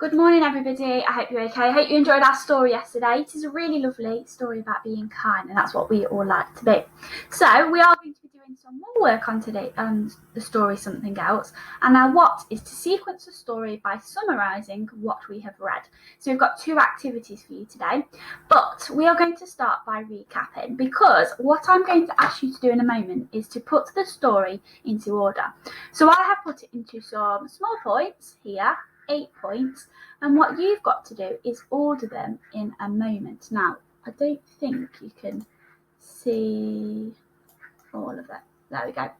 Good morning, everybody. I hope you're okay. I hope you enjoyed our story yesterday. It is a really lovely story about being kind, and that's what we all like to be. So we are going to be doing some more work on today, the story Something Else. And our what is to sequence the story by summarising what we have read. So we've got two activities for you today, but we are going to start by recapping, because what I'm going to ask you to do in a moment is to put the story into order. So I have put it into some small points here, 8 points, and what you've got to do is order them in a moment. Now, I don't think you can see all of that. There we go.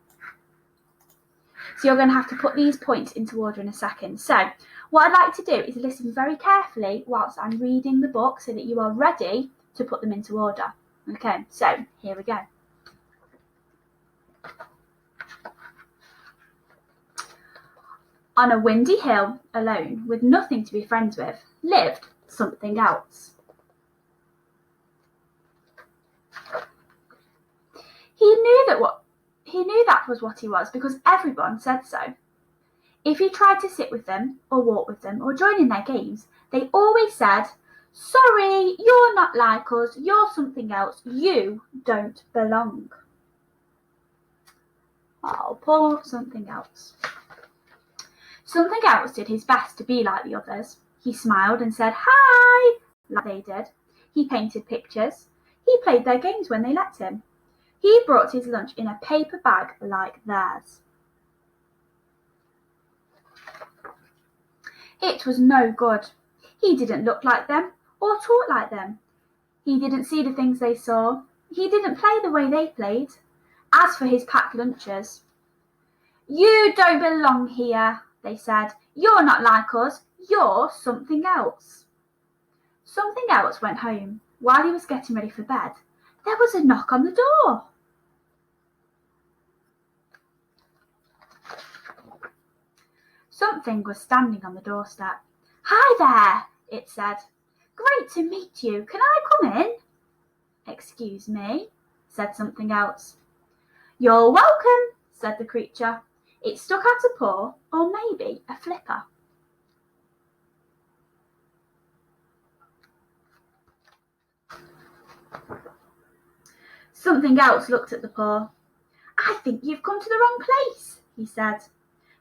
So you're going to have to put these points into order in a second. So what I'd like to do is listen very carefully whilst I'm reading the book so that you are ready to put them into order. Okay, so here we go. On a windy hill, alone, with nothing to be friends with, lived Something Else. He knew that was what he was because everyone said so. If he tried to sit with them, or walk with them, or join in their games, they always said, "Sorry, you're not like us, you're something else, you don't belong." Oh, poor Something Else. Something Else did his best to be like the others. He smiled and said hi, like they did. He painted pictures. He played their games when they let him. He brought his lunch in a paper bag like theirs. It was no good. He didn't look like them or talk like them. He didn't see the things they saw. He didn't play the way they played. As for his packed lunches, "You don't belong here," they said. "You're not like us. You're something else." Something Else went home. While he was getting ready for bed, there was a knock on the door. Something was standing on the doorstep. "Hi there," it said. "Great to meet you. Can I come in?" "Excuse me," said Something Else. "You're welcome," said the creature. It stuck out a paw, or maybe a flipper. Something Else looked at the paw. "I think you've come to the wrong place," he said.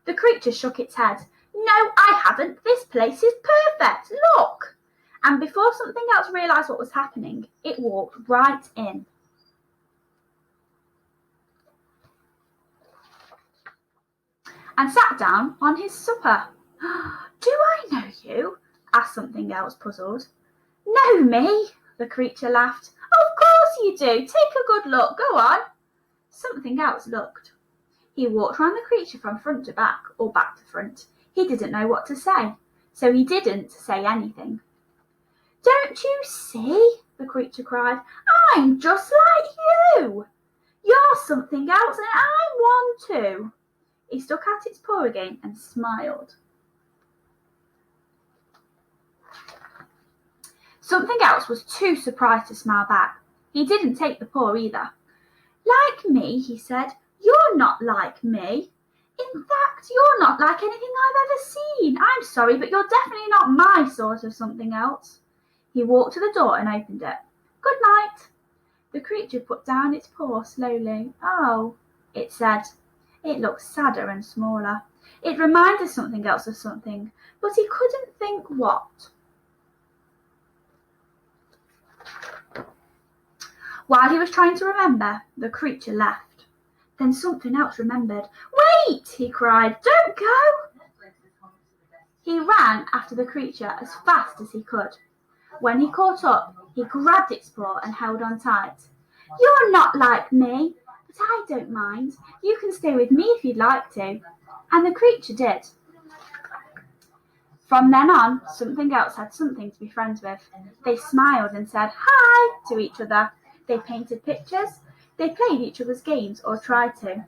The creature shook its head. "No, I haven't. This place is perfect. Look." And before Something Else realised what was happening, it walked right in. And sat down on his supper. "Do I know you?" asked Something Else, puzzled. "Know me?" the creature laughed. "Of course you do. Take a good look. Go on." Something Else looked. He walked round the creature from front to back, or back to front. He didn't know what to say, so he didn't say anything. "Don't you see?" the creature cried. "I'm just like you. You're Something Else and I'm one too." He stuck out its paw again and smiled. Something Else was too surprised to smile back. He didn't take the paw either. "Like me," he said. "You're not like me. In fact, you're not like anything I've ever seen. I'm sorry, but you're definitely not my sort of Something Else." He walked to the door and opened it. "Good night." The creature put down its paw slowly. "Oh," it said. It looked sadder and smaller. It reminded Something Else of something, but he couldn't think what. While he was trying to remember, the creature left. Then Something Else remembered. "Wait!" he cried. "Don't go!" He ran after the creature as fast as he could. When he caught up, he grabbed its paw and held on tight. "You're not like me, but I don't mind. You can stay with me if you'd like to." And the creature did. From then on, Something Else had something to be friends with. They smiled and said hi to each other. They painted pictures. They played each other's games, or tried to.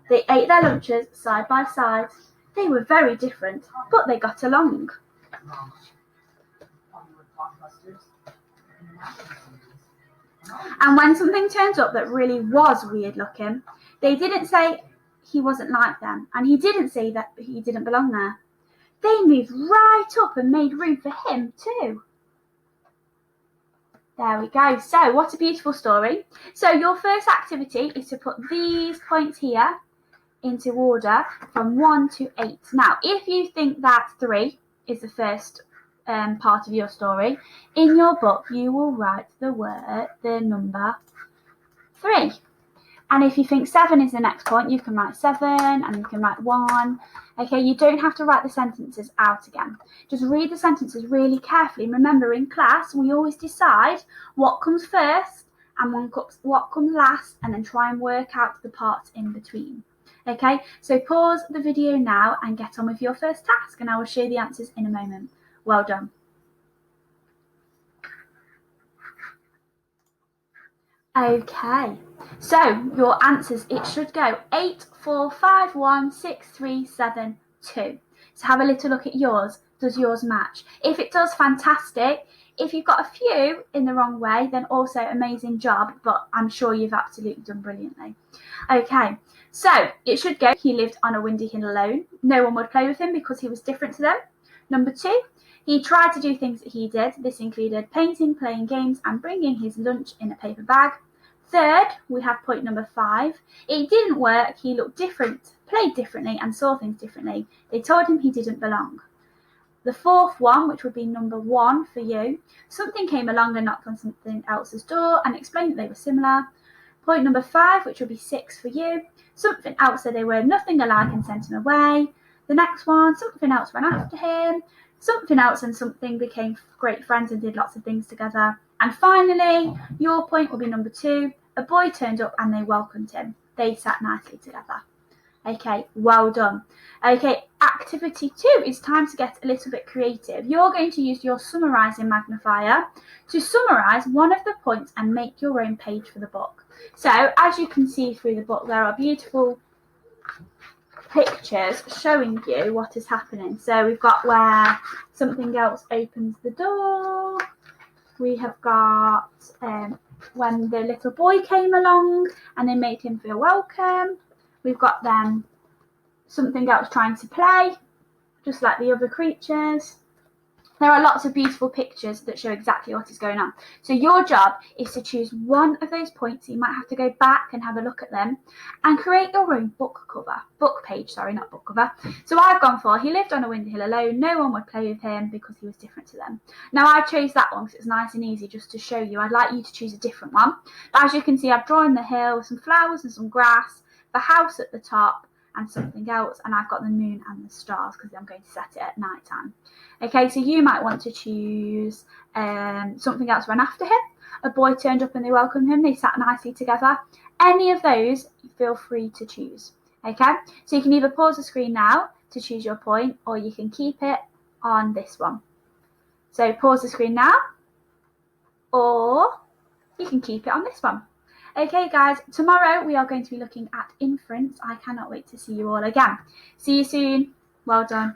They ate their lunches side by side. They were very different, but they got along. And when something turned up that really was weird looking, they didn't say he wasn't like them, and he didn't say that he didn't belong there. They moved right up and made room for him too. There we go. So what a beautiful story. So your first activity is to put these points here into order from 1 to 8. Now, if you think that 3 is the first part of your story, in your book you will write the number 3. And if you think 7 is the next point, you can write 7 and you can write 1. Okay, you don't have to write the sentences out again. Just read the sentences really carefully. Remember, in class, we always decide what comes first and what comes last, and then try and work out the parts in between. Okay, so pause the video now and get on with your first task, and I will show you the answers in a moment. Well done. Okay, so your answers, it should go 8, 4, 5, 1, 6, 3, 7, 2. So have a little look at yours. Does yours match? If it does, fantastic. If you've got a few in the wrong way, then also amazing job, but I'm sure you've absolutely done brilliantly. Okay, so it should go, he lived on a windy hill alone. No one would play with him because he was different to them. Number 2, he tried to do things that he did. This included painting, playing games, and bringing his lunch in a paper bag. Third, we have point number 5. It didn't work. He looked different, played differently, and saw things differently. They told him he didn't belong. The fourth one, which would be number 1 for you, something came along and knocked on something else's door and explained that they were similar. Point number 5, which would be 6 for you, something else said they were nothing alike and sent him away. The next one, something else ran after him. Something else and something became great friends and did lots of things together. And finally, your point will be number 2. A boy turned up and they welcomed him. They sat nicely together. Okay, well done. Okay, activity 2 is time to get a little bit creative. You're going to use your summarising magnifier to summarise one of the points and make your own page for the book. So, as you can see through the book, there are beautiful pictures showing you what is happening. So we've got where something else opens the door. We have got when the little boy came along and they made him feel welcome. We've got them something else trying to play, just like the other creatures. There are lots of beautiful pictures that show exactly what is going on. So your job is to choose one of those points. You might have to go back and have a look at them and create your own book page, not book cover. So I've gone for, he lived on a windy hill alone. No one would play with him because he was different to them. Now I chose that one because it's nice and easy just to show you. I'd like you to choose a different one. But as you can see, I've drawn the hill with some flowers and some grass, the house at the top, and something else, and I've got the moon and the stars because I'm going to set it at night time. Okay, so you might want to choose something else ran after him. A boy turned up and they welcomed him. They sat nicely together. Any of those, feel free to choose. Okay, so you can either pause the screen now to choose your point, or you can keep it on this one. So pause the screen now, or you can keep it on this one. Okay guys, tomorrow we are going to be looking at inference. I cannot wait to see you all again. See you soon. Well done.